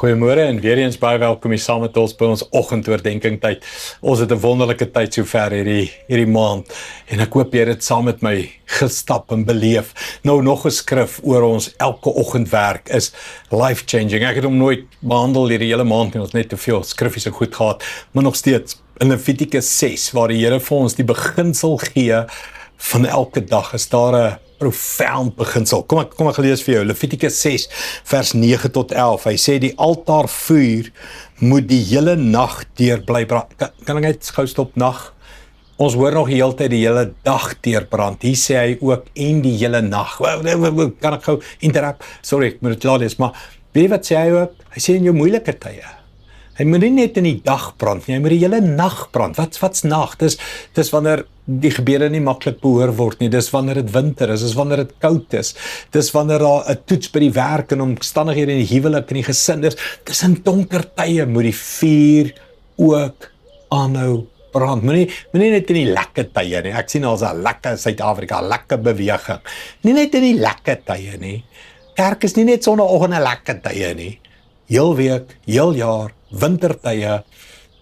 Goeiemôre en weer eens baie welkom hier saam met ons by ons oggendoordenkingtyd. Ons het 'n wonderlike tyd sover hierdie maand en ek hoop jy het dit saam met my gestap en beleef. Nou nog 'n skrif oor ons elke oggend werk is life changing. Ek het hom nooit behandel hierdie hele maand nie, ons net te veel skriffies en goed gehad, maar nog steeds in Levitikus 6 waar die Here vir ons die beginsel gee van elke dag is daar 'n profound beginsel. Kom ek lees vir jou. Levitikus 6 vers 9 tot 11. Hy sê die altaarvuur moet die hele nag deur bly brand. Kan ek net gou stop nag? Ons hoor nog die hele tyd die hele dag deur brand. Hier sê hy ook en die hele nag. Kan ek gou interrupt? Sorry, ek moet dit klaar lees, maar weet wat sê hy ook? Hy sê in jou moeilike tye. Hy moet nie net in die dag brand nie, hy moet die hele nag brand. Wat's nag? Dis wanneer die gebeure nie maklik behoor word nie, dis wanneer dit winter is, dis wanneer dit koud is, dis wanneer daar 'n toets by die werk en omstandighede in die huwelik en die gesin is, dis in donker tye moet die vuur ook aanhou brand. Moenie net in die lekker tye nie, ek sien ons 'n lekker Suid-Afrika, lekker beweging, nie net in die lekker tye nie, kerk is nie net sonnaoggend 'n lekker tye nie, heel week, heel jaar, wintertye,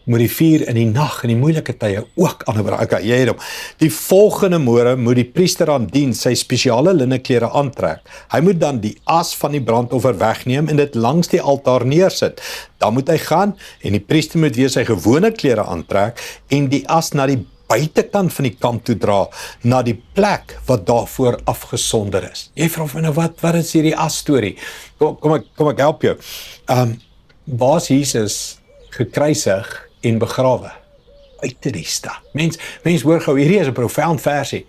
moet die vuur in die nag en die moeilike tye ook aanbrand. Okay, jy het hom. Die volgende môre moet die priester aan diens sy spesiale linneklere aantrek. Hy moet dan die as van die brandoffer wegneem en dit langs die altaar neersit. Dan moet hy gaan en die priester moet weer sy gewone klere aantrek en die as na die buitekant van die kamp toe dra, na die plek wat daarvoor afgesonder is. Jy vra my nou, wat is hierdie as storie? Kom ek help jou. Waar is Jesus gekruisig en begrawe? Buite die stad. Mens hoor gou, hierdie is 'n profound versie.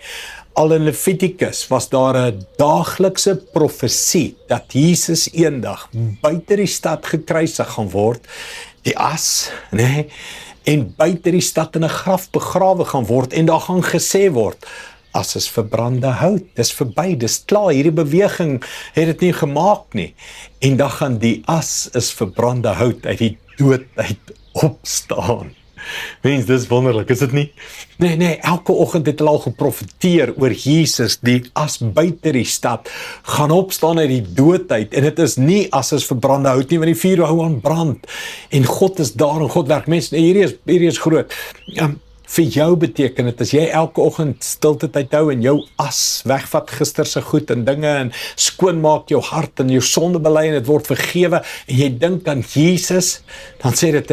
Al in Levitikus was daar 'n daaglikse profesie dat Jesus eendag buite die stad gekruisig gaan word, die as, en buite die stad in 'n graf begrawe gaan word en daar gaan gesê word, as is verbrande hout, dis verby, dis klaar, hierdie beweging het dit nie gemaak nie. En dan gaan die as is verbrande hout uit die dood uit opstaan. Mens, dis wonderlik, is dit nie? Nee, elke oggend het hulle al geprofeteer oor Jesus, die as buite die stad, gaan opstaan uit die dood uit, en dit is nie as is verbrande hout nie, want die vuur hou aan brand, en God is daar, en God werk. Mens, hierdie is groot. Vir jou beteken dit, as jy elke oggend stilte tyd hou en jou as wegvat gister se goed en dinge en skoonmaak jou hart en jou sonde bely en dit word vergewe en jy dink aan Jesus, dan sê dit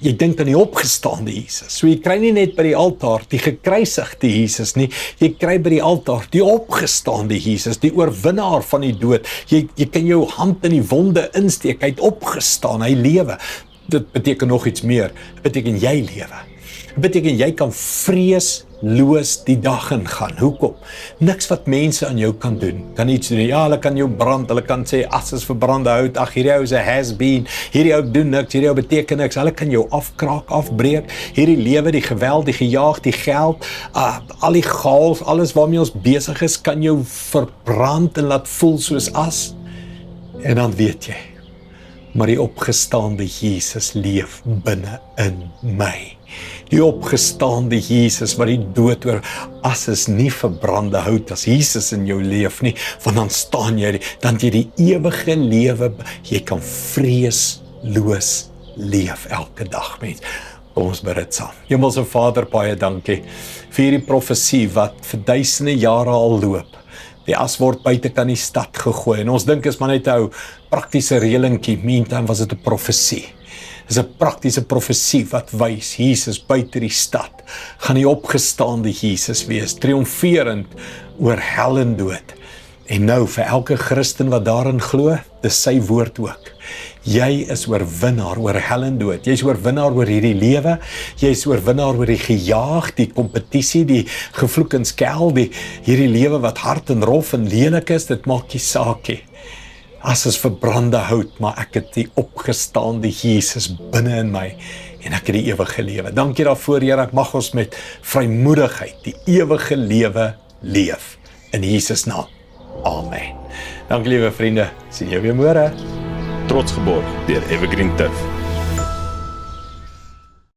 jy dink aan die opgestaande Jesus. So jy kry nie net by die altaar die gekruisigde Jesus nie, jy kry by die altaar die opgestaande Jesus, die oorwinnaar van die dood. Jy kan jou hand in die wonde insteek, hy het opgestaan, hy lewe. Dit beteken nog iets meer, dit beteken jy lewe. Dit beteken jy kan vreesloos die dag ingaan. Hoekom? Niks wat mense aan jou kan doen. Kan iets doen. Ja, hulle kan jou brand, hulle kan sê as is verbrande hout, ag hierdie ou is 'n has-been, hierdie ou doen niks, hierdie ou beteken niks. Hulle kan jou afkraak, afbreek. Hierdie lewe, die geweld, die gejaag, die geld, al die chaos, alles waarmee ons besig is, kan jou verbrand en laat voel soos as. En dan weet jy, maar die opgestaande Jesus leef binne in my. Die opgestaande Jesus wat die dood oor as is nie verbrande hout as Jesus in jou leef nie, want dan staan jy, dan jy die ewige lewe, jy kan vreesloos leef elke dag, mens. Ons bid dit saam. Hemelse Vader, baie dankie vir hierdie profesie wat vir duisende jare al loop. Die as word buitekant die stad gegooi, en ons dink is maar net 'n ou praktiese reëlingkie, meantime was dit 'n profesie. Dis 'n praktiese profesie wat wys, Jesus buite die stad, gaan die opgestaande Jesus wees, triomferend oor hel en dood. En nou, vir elke Christen wat daarin glo, dis sy woord ook. Jy is oorwinnaar oor hel en dood, jy is oorwinnaar oor hierdie lewe, jy is oorwinnaar oor die gejaag, die kompetisie, die gevloek en skel, hierdie lewe wat hard en rof en lelik is, dit maak nie saakie. As is verbrande hout, maar ek het die opgestaande Jesus binne in my, en ek het die ewige lewe. Dankie daarvoor, Here, ek mag ons met vrymoedigheid die ewige lewe leef. In Jesus naam. Amen. Dankie, liewe vriende. Sien jou weer môre. Trots geborg deur Evergreen Turf.